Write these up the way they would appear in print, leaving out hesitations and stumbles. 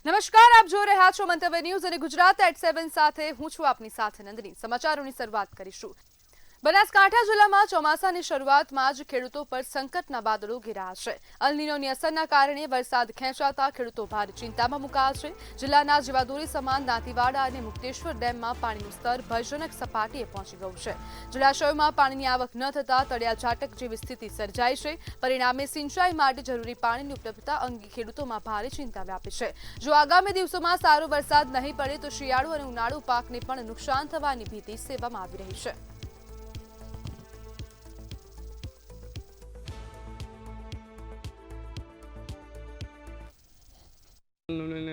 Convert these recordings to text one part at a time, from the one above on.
નમસ્કાર, આપ જોઈ રહ્યા છો મંતવ્ય ન્યૂઝ અને ગુજરાત એટ 7 સાથે હું છું આપની સાથે નંદની। સમાચારોની શરૂઆત કરીશું। બનાસકાંઠા જિલ્લામાં ચોમાસાની શરૂઆતમાં જ ખેડૂતો પર સંકટના વાદળો ઘેરાયા છે। અલ નીનોની અસરના કારણે વરસાદ ખેંચાતા ખેડૂતો ભારે ચિંતામાં મુકાયા છે। જિલ્લાના જીવાદોરી સમાન દાંતીવાડા અને મુક્તેશ્વર ડેમમાં પાણીનું સ્તર ભયજનક સપાટીએ પહોંચી ગયું છે। જળાશયોમાં પાણીની આવક ન થતા તળિયાઝાટક જેવી સ્થિતિ સર્જાઈ છે। પરિણામે સિંચાઈ માટે જરૂરી પાણીની ઉપલબ્ધતા અંગે ખેડૂતોમાં ભારે ચિંતા વ્યાપી છે। જો આગામી દિવસોમાં સારો વરસાદ નહીં પડે તો શિયાળુ અને ઉનાળુ પાકને પણ નુકસાન થવાની ભીતિ સેવવામાં આવી રહી છે।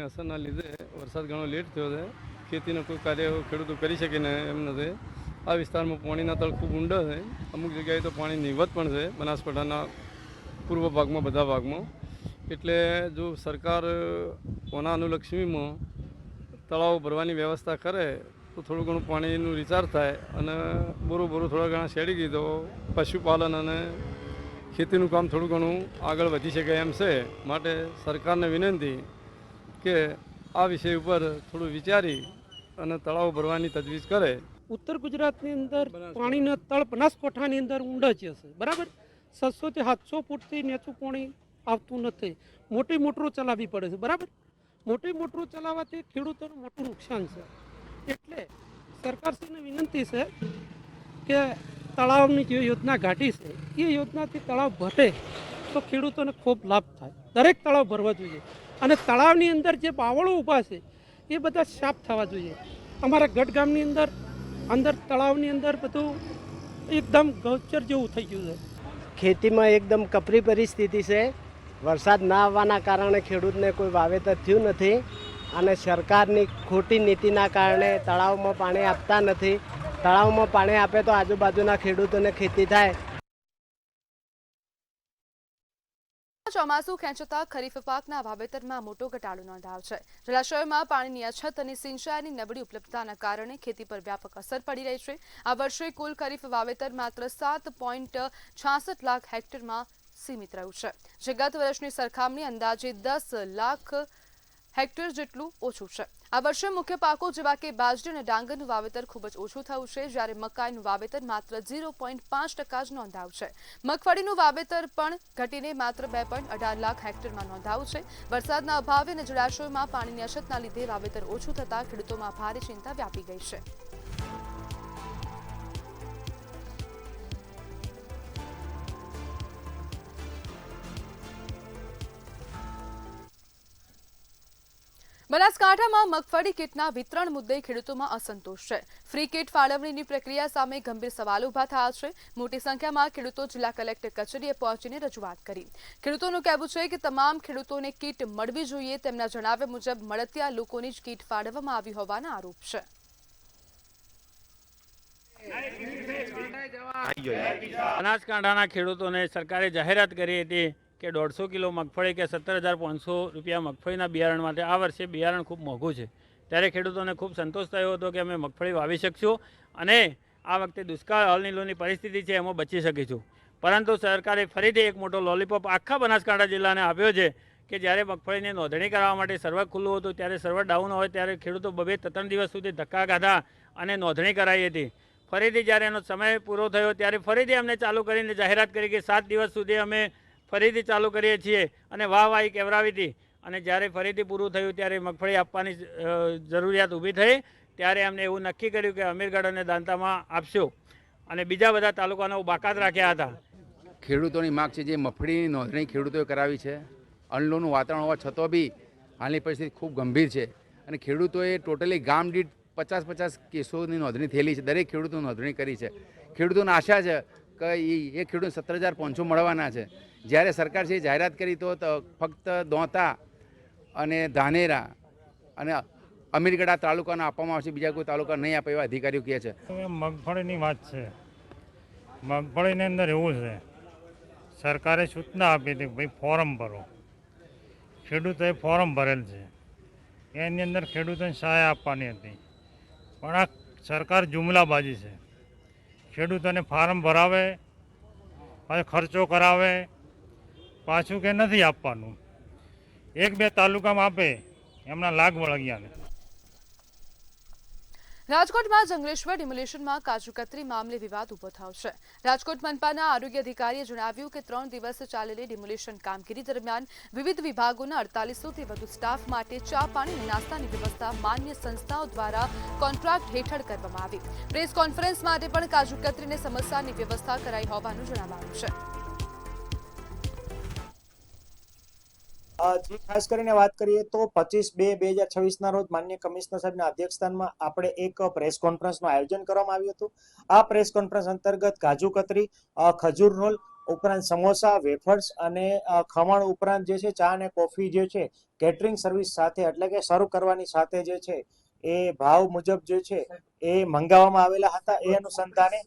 અસરના લીધે વરસાદ ઘણો લેટ થયો છે। ખેતીનો કોઈ કાર્ય ખેડૂતો કરી શકે ને એમ નથી। આ વિસ્તારમાં પાણીના તળ ખૂબ ઊંડા છે। અમુક જગ્યાએ તો પાણી નિવત પણ છે બનાસકાંઠાના પૂર્વ ભાગમાં, બધા ભાગમાં। એટલે જો સરકાર કોના અનુલક્ષીમાં તળાવ ભરવાની વ્યવસ્થા કરે તો થોડું ઘણું પાણીનું રિચાર્જ થાય અને બોરો થોડા ઘણા શેડી ગઈ તો પશુપાલન અને ખેતીનું કામ થોડું ઘણું આગળ વધી શકે એમ છે। માટે સરકારને વિનંતી કે આ વિષય ઉપર થોડું વિચારી અને તળાવ ભરવાની તજવીજ કરે। ઉત્તર ગુજરાતની અંદર પાણીના તળ બનાસકાંઠાની અંદર ઊંડા જ હશે, બરાબર। 700 થી 700 ફૂટથી નીચું પાણી આવતું નથી। મોટી મોટરો ચલાવવી પડે છે, બરાબર। મોટી મોટરો ચલાવવાથી ખેડૂતોને મોટું નુકસાન છે। એટલે સરકારશ્રીને વિનંતી છે કે તળાવની જે યોજના કાઢી છે એ યોજનાથી તળાવ ભરે તો ખેડૂતોને ખૂબ લાભ થાય। દરેક તળાવ ભરવા જોઈએ અને તળાવની અંદર જે બાવળો ઊભા છે એ બધા સાફ થવા જોઈએ। અમારા ગઢ ગામની અંદર તળાવની અંદર બધું એકદમ ગૌચર જેવું થઈ ગયું છે। ખેતીમાં એકદમ કપરી પરિસ્થિતિ છે। વરસાદ ના આવવાના કારણે ખેડૂતને કોઈ વાવેતર થયું નથી અને સરકારની ખોટી નીતિના કારણે તળાવમાં પાણી આપતા નથી। તળાવમાં પાણી આપે તો આજુબાજુના ખેડૂતોને ખેતી થાય। ચોમાસું ખેંચતા ખરીફ પાકના વાવેતરમાં મોટો ઘટાડો નોંધાયો છે। જળાશયોમાં પાણીની અછત અને સિંચાઈની નબળી ઉપલબ્ધતાના કારણે ખેતી પર વ્યાપક અસર પડી રહી છે। આ વર્ષે કુલ ખરીફ વાવેતર માત્ર 7.66 લાખ હેક્ટરમાં સીમિત રહ્યું છે, જે ગત વર્ષની સરખામણી અંદાજે 10 લાખ હેક્ટર જેટલું ઓછું છે। આ વર્ષે મુખ્ય પાકો જેવા કે બાજરી અને ડાંગરનું વાવેતર ખૂબ જ ઓછું થયું છે, જ્યારે મકાઈનું વાવેતર માત્ર 0.5% જ નોંધાયું છે। મગફળીનું વાવેતર પણ ઘટીને માત્ર 2.18 લાખ હેક્ટરમાં નોંધાયું છે। વરસાદના અભાવે અને જળાશયોમાં પાણીની અછતના લીધે વાવેતર ઓછું થતાં ખેડૂતોમાં ભારે ચિંતા વ્યાપી ગઈ છે। બનાસકાંઠામાં મગફળી કીટના વિતરણ મુદ્દે ખેડૂતોમાં અસંતોષ છે। ફ્રી કીટ ફાળવણીની પ્રક્રિયા સામે ગંભીર સવાલો ઊભા થયા છે। મોટી સંખ્યામાં ખેડૂતો જિલ્લા કલેક્ટર કચેરીએ પહોંચીને રજૂઆત કરી। ખેડૂતોનું કહેવું છે કે તમામ ખેડૂતોને કીટ મળવી જોઈએ। તેમના જણાવ્યા મુજબ મળતિયા લોકોની જ કીટ ફાળવવામાં આવી હોવાના આરોપ છે। બનાસકાંઠાના ખેડૂતોને સરકારે જાહેરાત કરી હતી કે 150 કિલો મગફળી કે 17,500 રૂપિયા મગફળીના બિયારણ માટે આ વર્ષે બિયારણ ખૂબ મોંઘું છે। ત્યારે ખેડૂતોને ખૂબ સંતોષ થયો હતો કે અમે મગફળી વાવી શકશું અને આ વખતે દુષ્કાળ અલ નીનોની પરિસ્થિતિ છે એમાં બચી શકીશું। પરંતુ સરકારે ફરીથી એક મોટો લોલીપોપ આખા બનાસકાંઠા જિલ્લાને આપ્યો છે કે જ્યારે મગફળીની નોંધણી કરવા માટે સર્વર ખુલ્લું હતું ત્યારે સર્વર ડાઉન હોય ત્યારે ખેડૂતો 2-3 દિવસ સુધી ધક્કા ખાધા અને નોંધણી કરાઈ હતી। ફરીથી જ્યારે એનો સમય પૂરો થયો ત્યારે ફરીથી અમને ચાલુ કરીને જાહેરાત કરી કે 7 દિવસ સુધી અમે ફરીથી ચાલુ કરીએ છીએ અને વાહવાહી કેવરાવી હતી અને જ્યારે ફરીથી પૂરું થયું ત્યારે મગફળી આપવાની જરૂરિયાત ઊભી થઈ ત્યારે અમને એવું નક્કી કર્યું કે અમીરગઢ અને દાંતામાં આપશો અને બીજા બધા તાલુકાનો બાકાત રાખ્યા હતા। ખેડૂતોની માગ છે જે મગફળીની નોંધણી ખેડૂતોએ કરાવી છે। અનલોનું વાતાવરણ હોવા છતાં બી હાલની પરિસ્થિતિ ખૂબ ગંભીર છે અને ખેડૂતોએ ટોટલી ગામ દીઠ 50 કેસોની નોંધણી થયેલી છે। દરેક ખેડૂતો નોંધણી કરી છે। ખેડૂતોને આશા છે કે એ ખેડૂત 17,500 મળવાના છે। જ્યારે સરકારશ્રીએ જાહેરાત કરી તો ફક્ત દોંતા અને ધાનેરા અને અમીરગઢ તાલુકાના આપવામાં આવશે, બીજા કોઈ તાલુકા નહીં આપે એવા અધિકારીઓ કહે છે। મગફળીની વાત છે। મગફળીની અંદર એવું છે, સરકારે સૂચના આપી હતી કે ભાઈ ફોર્મ ભરો। ખેડૂતોએ ફોર્મ ભરેલ છે, એની અંદર ખેડૂતોને સહાય આપવાની હતી, પણ આ સરકાર જુમલાબાજી છે। ખેડૂતોને ફોર્મ ભરાવે, પાછો ખર્ચો કરાવે, પાછું કે નથી આપવાનું। 1-2 તાલુકામાં આપે એમના લાગ વળગ્યા ને. રાજકોટમાં જંગલેશ્વર ડિમોલેશનમાં કાજુ કતરી મામલે વિવાદ ઉભો થયો છે. રાજકોટ મનપાના આરોગ્ય અધિકારીએ જણાવ્યું કે 3 દિવસ ચાલેલી ડિમોલેશન કામગીરી દરમિયાન વિવિધ વિભાગોના 4800થી વધુ સ્ટાફ માટે ચા પાણી અને નાસ્તાની વ્યવસ્થા માન્ય સંસ્થાઓ દ્વારા કોન્ટ્રાક્ટ હેઠળ કરવામાં આવી. પ્રેસ કોન્ફરન્સ માટે પણ કાજુ કતરીને સમસ્યાની વ્યવસ્થા કરાઈ હોવાનું જણાવાયું છે. જે ખાસ કરીને વાત કરીએ તો 25/2/2026 રોજ માન્ય કમિશનર સાહેબના અધ્યક્ષસ્થાનમાં આપણે એક પ્રેસ કોન્ફરન્સનું આયોજન કરવામાં આવ્યું હતું. આ પ્રેસ કોન્ફરન્સ અંતર્ગત કાજુ કતરી, ખજૂર રોલ ઉપરાંત સમોસા, વેફર્સ અને ખમણ ઉપરાંત જે છે ચા અને કોફી જે છે કેટરિંગ સર્વિસ સાથે એટલે કે સર્વ કરવાની સાથે જે છે એ ભાવ મુજબ જે છે એ મંગાવવામાં આવેલા હતા. એ અનુસંધાને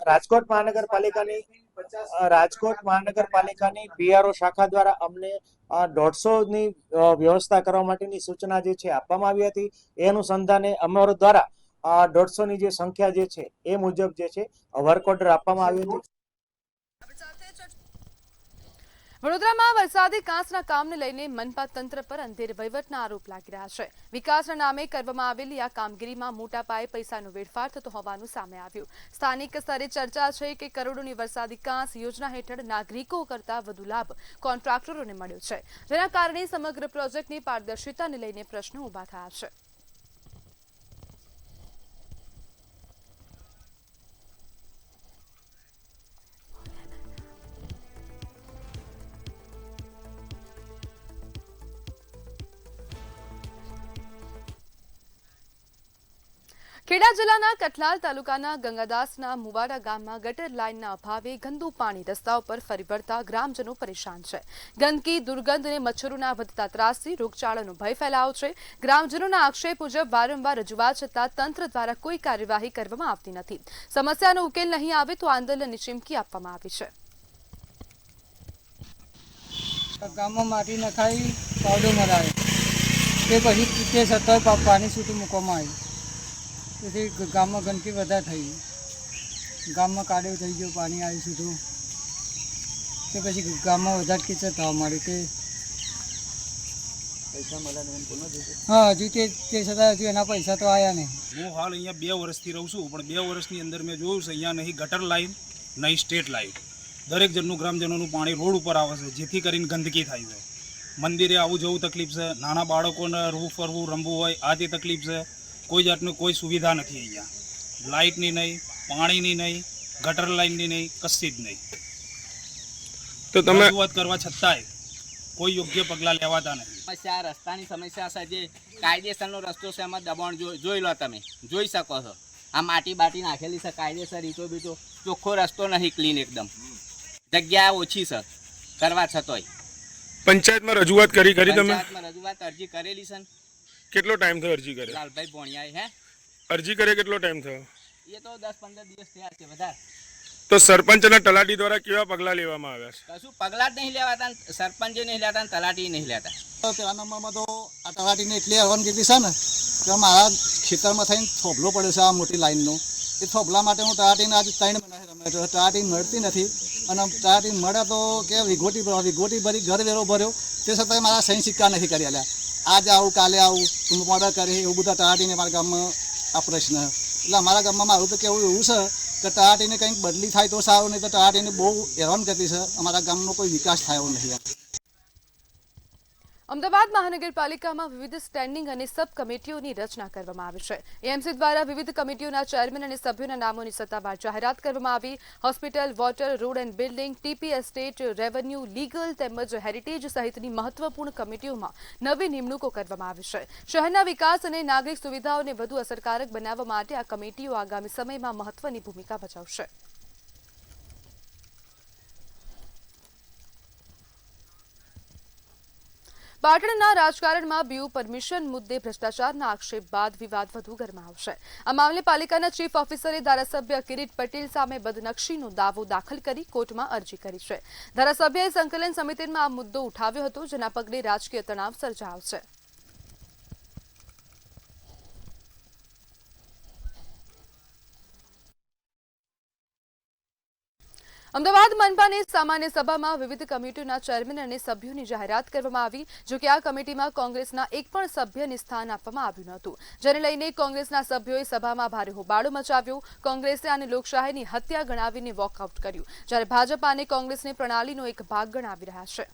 રાજકોટ મહાનગરપાલિકાની પીઆરઓ શાખા દ્વારા અમને 150 ની વ્યવસ્થા કરવા માટેની સૂચના જે છે આપવામાં આવી હતી. એ અનુસંધાને અમારો દ્વારા 150 ની જે સંખ્યા જે છે એ મુજબ જે છે વર્ક ઓર્ડર આપવામાં આવ્યું હતું. વડોદરામાં વરસાદી કાંસના કામને લઈને મનપા તંત્ર પર અંધેર વહીવટના આરોપ લાગી રહ્યા છે. વિકાસના નામે કરવામાં આવેલી આ કામગીરીમાં મોટા પાયે પૈસાનો વેડફાટ થતો હોવાનું સામે આવ્યું. સ્થાનિક સ્તરે ચર્ચા છે કે કરોડોની વરસાદી કાંસ યોજના હેઠળ નાગરિકો કરતા વધુ લાભ કોન્ટ્રાક્ટરોને મળ્યો છે, જેના કારણે સમગ્ર પ્રોજેક્ટની પારદર્શિતાને લઈને પ્રશ્નો ઉભા થયા છે. ખેડા જિલ્લાના કઠલાલ તાલુકાના ગંગાદાસના મુવાડા ગામમાં ગટર લાઇનના અભાવે ગંદુ પાણી રસ્તાઓ પર ફરી વળતા ગ્રામજનો પરેશાન છે. ગંદકી, દુર્ગંધ અને મચ્છરોના વધતા ત્રાસથી રોગચાળાનો ભય ફેલાયો છે. ગ્રામજનોના આક્ષેપ મુજબ વારંવાર રજૂઆત છતાં તંત્ર દ્વારા કોઈ કાર્યવાહી કરવામાં આવતી નથી. સમસ્યાનો ઉકેલ નહીં આવે તો આંદોલનની ચીમકી આપવામાં આવી છે. ગામમાં માટી નખાઈ પાવડો મરાય તે પછી તે છતાં પાણી છૂટું મૂકવામાં આવ્યું. તેથી ગામમાં ગંદકી વધારે થઈ, ગામમાં કાદવ થઈ ગયો, પાણી આવ્યું સીધું, તે પછી ગામમાં વધારે કિચડ થવા માંડ્યું. તે પૈસા મળ્યા હજુ તે છતાં હજુ એના પૈસા તો આવ્યા નહીં. હું હાલ અહીંયા 2 વર્ષથી રહું છું, પણ 2 વર્ષની અંદર મેં જોયું છે અહીંયા નહીં ગટર લાઈન નહીં સ્ટેટ લાઈન. દરેક જણનું ગ્રામજનોનું પાણી રોડ ઉપર આવે છે, જેથી કરીને ગંદકી થાય છે. મંદિરે આવું જવું તકલીફ છે, નાના બાળકોને રવું ફરવું રમવું હોય આ તે તકલીફ છે. કોઈ જાતની કોઈ સુવિધા નથી અહીંયા, લાઇટની નહીં, પાણીની નહીં, ગટર લાઇનની નહીં, કશી જ નહીં. તો તમે રજૂઆત કરવા છતાંય કોઈ યોગ્ય પગલાં લેવાતા નહીં. સમસ્યા રસ્તાની સમસ્યા છે, જે કાયદેસરનો રસ્તો છે એમાં દબાણ જોઈ લો, તમે જોઈ શકો છો. આ માટી બાટી નાખેલી છે કાયદેસર, ઈટો બીટો ચોખ્ખો રસ્તો નહીં, ક્લીન એકદમ. જગ્યા ઓછી છે કરવા છતોય. પંચાયતમાં રજૂઆત કરી તમે? પંચાયતમાં રજૂઆત અરજી કરેલી છે. કેટલો ટાઈમ થયો અરજી કરે? લાલભાઈ ભોણિયાએ હે અરજી કરે કેટલો ટાઈમ થયો? એ તો 10-15 દિવસ થયા છે વધારે. તો સરપંચ અને તલાટી દ્વારા કેવા પગલાં લેવામાં આવ્યા છે? કશું પગલાં જ નહીં લેવાતા, સરપંચે નહીં લેતા, તલાટી નહીં લેતા. પહેલા નંબરમાં તો આ તલાટીને એટલી હેરાનગીરી છે ને કે મારા ખેતરમાં થઈને થોભલો પડ્યો છે આ મોટી લાઈનનો. એ થોભલા માટે હું તલાટીને આજે 3 મહિનાથી રમે તો તલાટી મળતી નથી. અને તલાટી મળે તો કે વિગોટી ભરી ઘર વેરો ભર્યો, તે છતાંય મારા સહી સિક્કા નથી કરી આલ્યા. આજે આવું કાલે આવું તું ઓર્ડર કરી એવું બધા તલાટીને મારા ગામમાં આ પ્રશ્ન. એટલે અમારા ગામમાં મારું તો કેવું એવું છે કે તલાટીને કંઈક બદલી થાય તો સારું, નહીં તો તલાટીને બહુ હેરાન કરતી છે. અમારા ગામનો કોઈ વિકાસ થયો નથી. અમદાવાદ મહાનગરપાલિકામાં વિવિધ સ્ટેન્ડિંગ અને સબ કમિટીઓની રચના કરવામાં આવી છે. એએમસી દ્વારા વિવિધ કમિટીઓના ચેરમેન અને સભ્યોના નામોની સત્તાવાર જાહેરાત કરવામાં આવી. Hospital, water, road and building, TP estate, revenue, legal તેમજ હેરિટેજ સહિતની મહત્વપૂર્ણ કમિટીઓમાં નવી નિમણૂકો કરવામાં આવી છે. શહેરના વિકાસ અને નાગરિક સુવિધાઓને વધુ અસરકારક બનાવવા માટે આ કમિટીઓ આગામી સમયમાં મહત્વની ભૂમિકા ભજવશે. પાટણના રાજકારણમાં બીયુ પરમિશન મુદ્દે ભ્રષ્ટાચારના આક્ષેપ બાદ વિવાદ વધુ ગરમાવશે. આ મામલે પાલિકાના ચીફ ઓફિસરે ધારાસભ્ય કિરીટ પટેલ સામે બદનક્ષીનો દાવો દાખલ કરી કોર્ટમાં અરજી કરી છે. ધારાસભ્યએ સંકલન સમિતિમાં આ મુદ્દો ઉઠાવ્યો હતો, જેના પગલે રાજકીય તણાવ સર્જાયો છે. અમદાવાદ મનપાની સામાન્ય સભામાં વિવિધ કમિટીઓના ચેરમેન અને સભ્યોની જાહેરાત કરવામાં આવી, જો કે આ કમિટીમાં કોંગ્રેસના એક પણ સભ્યને સ્થાન આપવામાં આવ્યું નહોતું, જેને લઈને કોંગ્રેસના સભ્યોએ સભામાં ભારે હોબાળો મચાવ્યો. કોંગ્રેસે આને લોકશાહીની હત્યા ગણાવીને વોકઆઉટ કર્યું, જ્યારે ભાજપ આને કોંગ્રેસની પ્રણાલીનો એક ભાગ ગણાવી રહ્યા છે.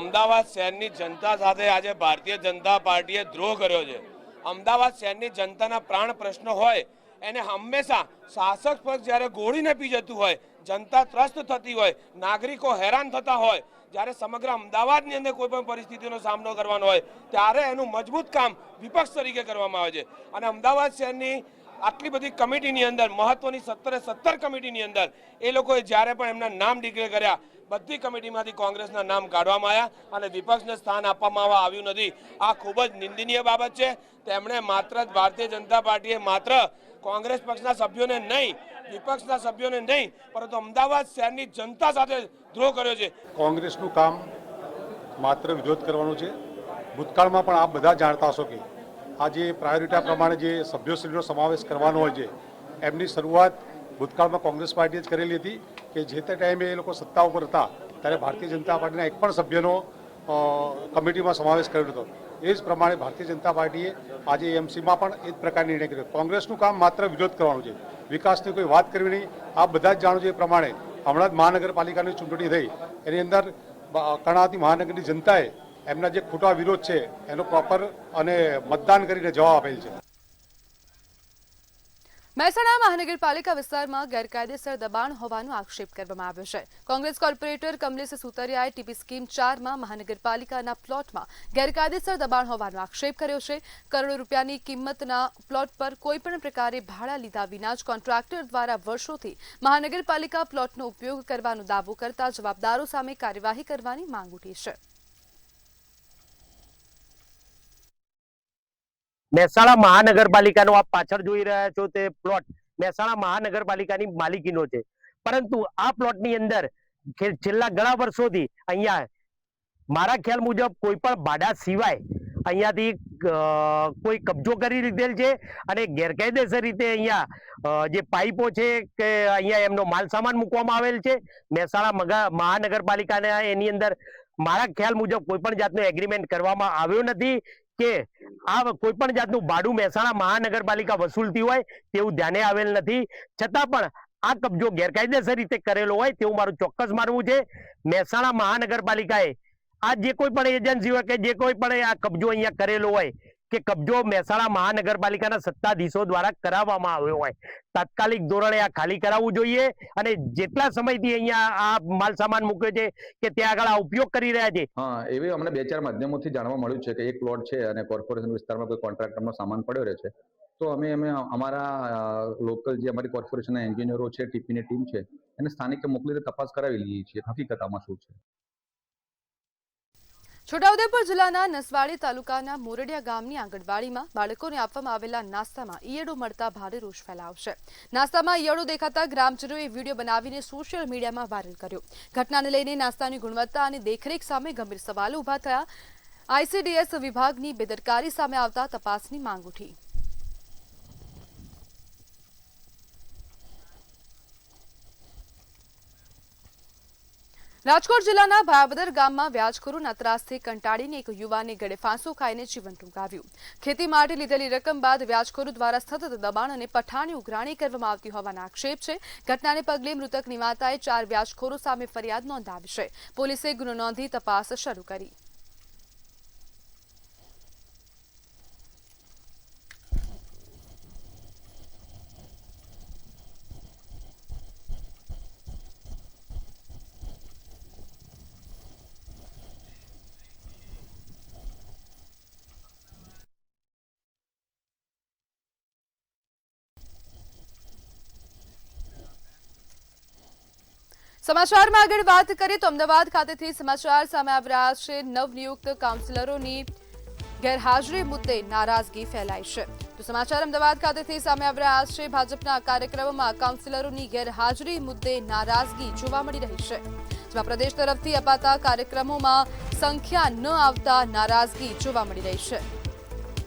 અમદાવાદ શહેરની જનતા સાથે આજે ભારતીય જનતા પાર્ટીએ દ્રોહ કર્યો છે. અમદાવાદ શહેરની જનતાના પ્રાણ પ્રશ્નો હોય એને હંમેશા શાસક પક્ષ જ્યારે ગોળીને પી જતું હોય, જનતા ત્રસ્ત થતી હોય, નાગરિકો હેરાન થતા હોય, જ્યારે સમગ્ર અમદાવાદની અંદર કોઈ પણ પરિસ્થિતિનો સામનો કરવાનો હોય ત્યારે એનું મજબૂત કામ વિપક્ષ તરીકે કરવામાં આવે છે. અને અમદાવાદ શહેરની આટલી બધી કમિટીની અંદર મહત્વની 17 કમિટીની અંદર એ લોકોએ જ્યારે પણ એમના નામ ડિક્લેર કર્યા, બધી કમિટીમાંથી કોંગ્રેસના નામ કાઢવામાં આવ્યા અને વિપક્ષને સ્થાન આપવામાં આવ્યું નથી. આ ખૂબ જ નિંદનીય બાબત છે. તેમણે માત્ર ભારતીય જનતા પાર્ટીએ માત્ર કોંગ્રેસ પક્ષના સભ્યોને નહીં, વિપક્ષના સભ્યોને નહીં, પરંતુ અમદાવાદ શહેરની જનતા સાથે દ્રોહ કર્યો છે. કોંગ્રેસનું કામ માત્ર વિરોધ કરવાનું છે. ભૂતકાળમાં પણ આપ બધા જાણતા હશો કે આ જે પ્રાયોરિટી પ્રમાણે જે સભ્યોશ્રીનો સમાવેશ કરવાનો હોય છે, એમની શરૂઆત ભૂતકાળમાં કોંગ્રેસ પાર્ટીએ જ કરેલી હતી કે જે તે ટાઈમે એ લોકો સત્તા ઉપર હતા ત્યારે ભારતીય જનતા પાર્ટીના એક પણ સભ્યનો કમિટીમાં સમાવેશ કર્યો હતો. એ જ પ્રમાણે ભારતીય જનતા પાર્ટીએ આજે એમસીમાં પણ એ જ પ્રકારનો નિર્ણય કર્યો. કોંગ્રેસનું કામ માત્ર વિરોધ કરવાનું છે, વિકાસની કોઈ વાત કરવી નહીં. આપ બધા જ જાણો છો એ પ્રમાણે હમણાં જ મહાનગરપાલિકાની ચૂંટણી થઈ, એની અંદર કર્ણાવતી મહાનગરની જનતાએ એમના જે ખોટા વિરોધ છે એનો પ્રોપર અને મતદાન કરીને જવાબ આપેલ છે. મહેસાણા મહાનગરપાલિકા વિસ્તારમાં ગેરકાયદેસર દબાણ હોવાનો આક્ષેપ કરવામાં આવ્યો છે. કોંગ્રેસ કોર્પોરેટર કમલેશ સુતરિયાએ ટીપી સ્કીમ 4માં મહાનગરપાલિકાના પ્લોટમાં ગેરકાયદેસર દબાણ હોવાનો આક્ષેપ કર્યો છે. કરોડો રૂપિયાની કિંમતના પ્લોટ પર કોઈપણ પ્રકારે ભાડા લીધા વિના જ કોન્ટ્રાક્ટર દ્વારા વર્ષોથી મહાનગરપાલિકા પ્લોટનો ઉપયોગ કરવાનો દાવો કરતા જવાબદારો સામે કાર્યવાહી કરવાની માંગ ઉઠી છે. મહેસાણા મહાનગરપાલિકાનો આપ પાછળ જોઈ રહ્યા છો તે પ્લોટ મહેસાણા મહાનગરપાલિકાની માલિકીનો છે, પરંતુ આ પ્લોટની અંદર છેલ્લા ઘણા વર્ષોથી અહીંયા મારા ખ્યાલ મુજબ કોઈ પણ ભાડા સિવાય અહીંયાથી કોઈ કબજો કરી લીધેલ છે અને ગેરકાયદેસર રીતે અહીંયા જે પાઇપો છે કે અહીંયા એમનો માલ સામાન મૂકવામાં આવેલ છે. મહેસાણા મહાનગરપાલિકાના એની અંદર મારા ખ્યાલ મુજબ કોઈ પણ જાતનો એગ્રીમેન્ટ કરવામાં આવ્યો નથી કે આ કોઈ પણ જાતનું ભાડું મહેસાણા મહાનગરપાલિકા વસૂલતી હોય તેવું ધ્યાને આવેલ નથી. છતાં પણ આ કબજો ગેરકાયદેસર રીતે કરેલો હોય તેવું મારું ચોક્કસ માનવું છે. મહેસાણા મહાનગરપાલિકાએ આ જે કોઈ પણ એજન્સી હોય કે જે કોઈ પણ આ કબજો અહીંયા કરેલો હોય કે કબજો મહેસાણા મહાનગરપાલિકાના સત્તાધીશો દ્વારા કરાવવામાં આવ્યો હોય, તાત્કાલિક ધોરણે આ ખાલી કરાવવું જોઈએ અને જેટલા સમયથી અહીંયા આ માલ સામાન મૂક્યો છે કે ત્યાં આગળ આ ઉપયોગ કરી રહ્યા છે. હા, એવી અમને 2-4 માધ્યમોથી જાણવા મળ્યું છે કે એક પ્લોટ છે અને કોર્પોરેશન વિસ્તારમાં કોઈ કોન્ટ્રાક્ટરનો સામાન પડ્યો રહે છે, તો અમે અમારા લોકલ જે અમારી કોર્પોરેશનના એન્જિનિયરો છે, ટીપીની ટીમ છે, એને સ્થાનિક મોકલીને તપાસ કરાવી લઈએ છીએ હકીકત આમાં શું છે. છોટાઉદેપુર જિલ્લાના નસવાડી તાલુકાના મોરડિયા ગામની આંગણવાડીમાં બાળકોને આપવામાં આવેલા નાસ્તામાં ઈયળો મળતા ભારે રોષ ફેલાયો છે. નાસ્તામાં ઈયળો દેખાતા ગ્રામજનોએ વિડીયો બનાવીને સોશિયલ મીડિયામાં વાયરલ કર્યો. ઘટનાને લઈને નાસ્તાની ગુણવત્તા અને દેખરેખ સામે ગંભીર સવાલો ઉભા થયા. આઈસીડીએસ વિભાગની બેદરકારી સામે આવતા તપાસની માંગ ઉઠી. રાજકોટ જિલ્લાના ભાયાવદર ગામમાં વ્યાજખોરોના ત્રાસથી કંટાળીને એક યુવાને ગળે ફાંસો ખાઈને જીવન ટૂંકાવ્યું. ખેતી માટે લીધેલી રકમ બાદ વ્યાજખોરો દ્વારા સતત દબાણ અને પઠાની ઉઘરાણી કરવામાં આવતી હોવાના આક્ષેપ છે. ઘટનાને પગલે મૃતકની માતાએ 4 વ્યાજખોરો સામે ફરિયાદ નોંધાવી છે. પોલીસે ગુનો નોંધી તપાસ શરૂ કરી. સમાચારમાં આગળ વાત કરીએ તો અમદાવાદ ખાતેથી સમાચાર સામે આવી રહ્યા છે. નવનિયુક્ત કાઉન્સિલરોની ગેરહાજરી મુદ્દે નારાજગી ફેલાઈ છે. તો સમાચાર અમદાવાદ ખાતેથી સામે આવી રહ્યા છે. ભાજપના કાર્યક્રમમાં કાઉન્સિલરોની ગેરહાજરી મુદ્દે નારાજગી જોવા મળી રહી છે, જેમાં પ્રદેશ તરફથી અપાતા કાર્યક્રમોમાં સંખ્યા ન આવતા નારાજગી જોવા મળી રહી છે.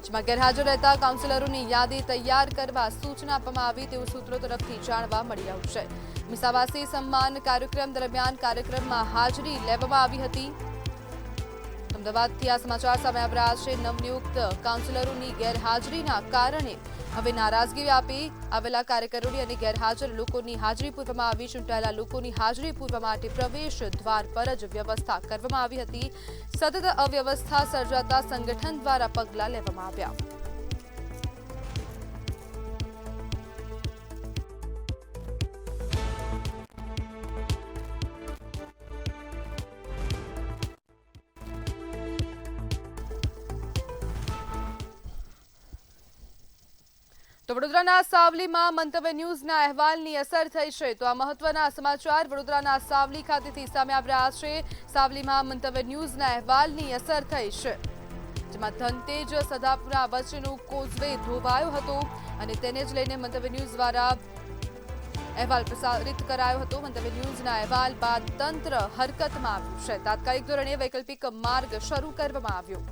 જેમાં ગેરહાજર રહેતા કાઉન્સિલરોની યાદી તૈયાર કરવા સૂચના આપવામાં આવી તેવું સૂત્રો તરફથી જાણવા મળી રહ્યું છે. મીસાવાસી સન્માન કાર્યક્રમ દરમિયાન કાર્યક્રમમાં હાજરી લેવામાં આવી હતી. અમદાવાદથી આ સમાચાર સામે આવી રહ્યા છે. નવનિયુક્ત કાઉન્સિલરોની ગેરહાજરીના કારણે હવે નારાજગી વ્યાપી આવેલા કાર્યકરોની અને ગેરહાજર લોકોની હાજરી પૂરવામાં આવી. ચૂંટાયેલા લોકોની હાજરી પૂરવા માટે પ્રવેશ દ્વાર પર જ વ્યવસ્થા કરવામાં આવી હતી. સતત અવ્યવસ્થા સર્જાતા સંગઠન દ્વારા પગલાં લેવામાં આવ્યા. તો વડોદરાના સાવલીમાં મંતવ્ય ન્યૂઝના અહેવાલની અસર થઈ છે. તો આ મહત્વના સમાચાર વડોદરાના સાવલી ખાતેથી સામે આવી રહ્યા છે. સાવલીમાં મંતવ્ય ન્યૂઝના અહેવાલની અસર થઈ છે, જેમાં ધનતેજ સદાપુરા વચ્ચેનું કોઝવે ધોવાયો હતો અને તેને જ લઈને મંતવ્ય ન્યૂઝ દ્વારા અહેવાલ પ્રસારિત કરાયો હતો. મંતવ્ય ન્યૂઝના અહેવાલ બાદ તંત્ર હરકતમાં આવ્યું છે. તાત્કાલિક ધોરણે વૈકલ્પિક માર્ગ શરૂ કરવામાં આવ્યો.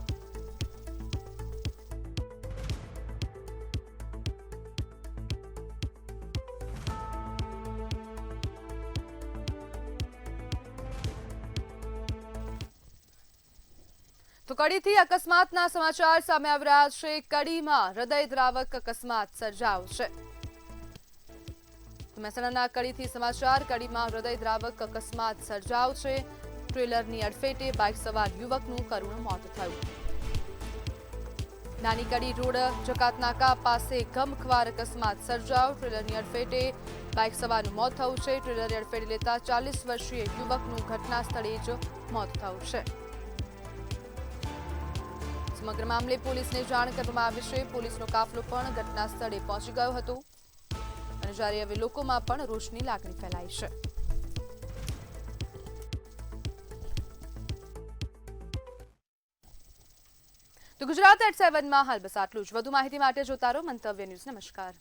તો કડીથી અકસ્માતના સમાચાર સામે આવી રહ્યા છે. કડીમાં હૃદયદ્રાવક અકસ્માત સર્જાયો છે. મહેસાણાના કડીથી સમાચાર. કડીમાં હૃદયદ્રાવક અકસ્માત સર્જાયો છે. ટ્રેલરની અડફેટે બાઇક સવાર યુવકનું કરુણ મોત થયું. નાની કડી રોડ જકાતનાકા પાસે ગમખ્વાર અકસ્માત સર્જાયો. ટ્રેલરની અડફેટે બાઇક સવારનું મોત થયું છે. ટ્રેલરની અડફેટે લેતા 40 વર્ષીય યુવકનું ઘટના સ્થળે જ મોત થયું છે. સમગ્ર મામલે પોલીસને જાણ કરવામાં આવી છે. પોલીસનો કાફલો પણ ઘટના સ્થળે પહોંચી ગયો હતો અને જ્યારે હવે લોકોમાં પણ રોષની લાગણી ફેલાઈ છે. તો ગુજરાત@7 માં હાલ બસ આટલું જ. વધુ માહિતી માટે જોતા રહો મંતવ્ય ન્યૂઝ. નમસ્કાર.